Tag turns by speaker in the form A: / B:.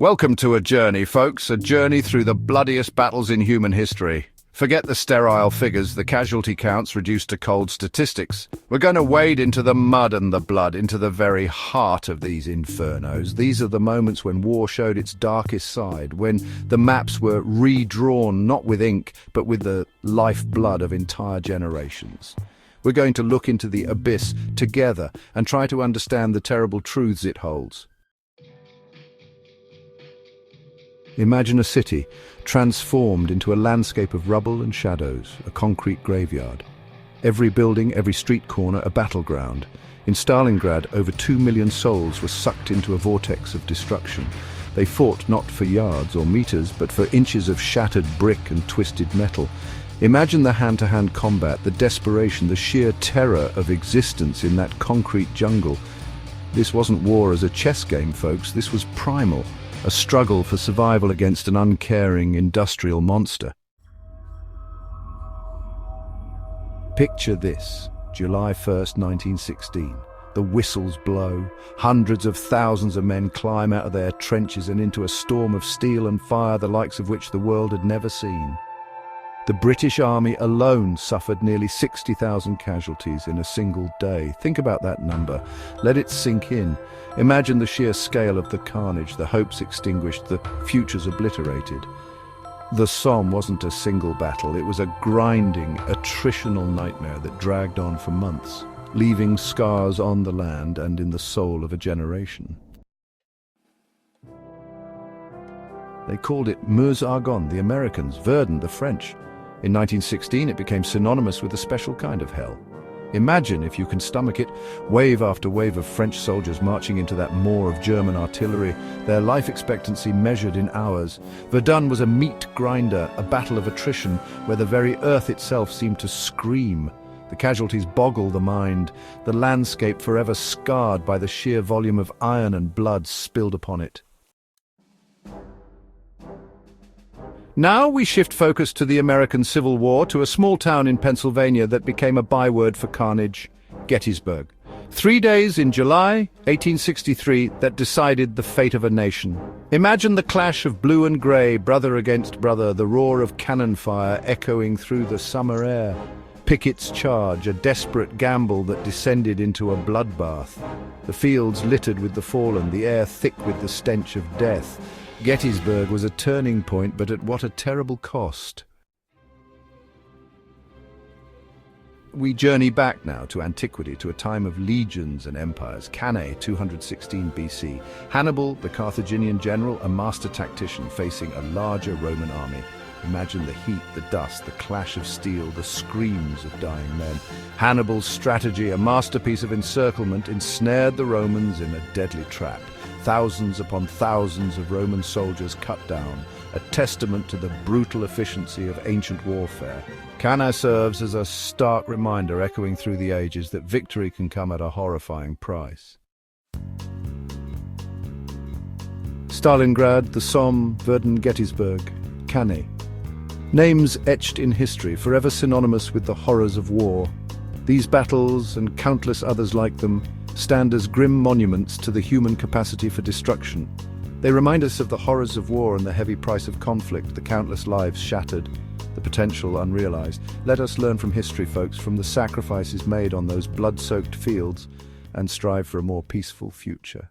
A: Welcome to a journey, folks, a journey through the bloodiest battles in human history. Forget the sterile figures, the casualty counts reduced to cold statistics. We're going to wade into the mud and the blood, into the very heart of these infernos. These are the moments when war showed its darkest side, when the maps were redrawn not with ink, but with the lifeblood of entire generations. We're going to look into the abyss together and try to understand the terrible truths it holds. Imagine a city transformed into a landscape of rubble and shadows, a concrete graveyard. Every building, every street corner, a battleground. In Stalingrad, over 2 million souls were sucked into a vortex of destruction. They fought not for yards or meters, but for inches of shattered brick and twisted metal. Imagine the hand-to-hand combat, the desperation, the sheer terror of existence in that concrete jungle. This wasn't war as a chess game, folks. This was primal. A struggle for survival against an uncaring industrial monster. Picture this, July 1st, 1916. The whistles blow, hundreds of thousands of men climb out of their trenches and into a storm of steel and fire the likes of which the world had never seen. The British Army alone suffered nearly 60,000 casualties in a single day. Think about that number. Let it sink in. Imagine the sheer scale of the carnage, the hopes extinguished, the futures obliterated. The Somme wasn't a single battle. It was a grinding, attritional nightmare that dragged on for months, leaving scars on the land and in the soul of a generation. They called it Meuse-Argonne, the Americans, Verdun, the French. In 1916, it became synonymous with a special kind of hell. Imagine, if you can stomach it, wave after wave of French soldiers marching into that maw of German artillery, their life expectancy measured in hours. Verdun was a meat grinder, a battle of attrition, where the very earth itself seemed to scream. The casualties boggle the mind, the landscape forever scarred by the sheer volume of iron and blood spilled upon it. Now we shift focus to the American Civil War, to a small town in Pennsylvania that became a byword for carnage, Gettysburg. 3 days in July 1863 that decided the fate of a nation. Imagine the clash of blue and grey, brother against brother, the roar of cannon fire echoing through the summer air. Pickett's charge, a desperate gamble that descended into a bloodbath. The fields littered with the fallen, the air thick with the stench of death. Gettysburg was a turning point, but at what a terrible cost. We journey back now to antiquity, to a time of legions and empires. Cannae, 216 BC. Hannibal, the Carthaginian general, a master tactician facing a larger Roman army. Imagine the heat, the dust, the clash of steel, the screams of dying men. Hannibal's strategy, a masterpiece of encirclement, ensnared the Romans in a deadly trap. Thousands upon thousands of Roman soldiers cut down, a testament to the brutal efficiency of ancient warfare. Cannae serves as a stark reminder, echoing through the ages, that victory can come at a horrifying price. Stalingrad, the Somme, Verdun, Gettysburg, Cannae. Names etched in history, forever synonymous with the horrors of war. These battles, and countless others like them, stand as grim monuments to the human capacity for destruction. They remind us of the horrors of war and the heavy price of conflict, the countless lives shattered, the potential unrealized. Let us learn from history, folks, from the sacrifices made on those blood-soaked fields, and strive for a more peaceful future.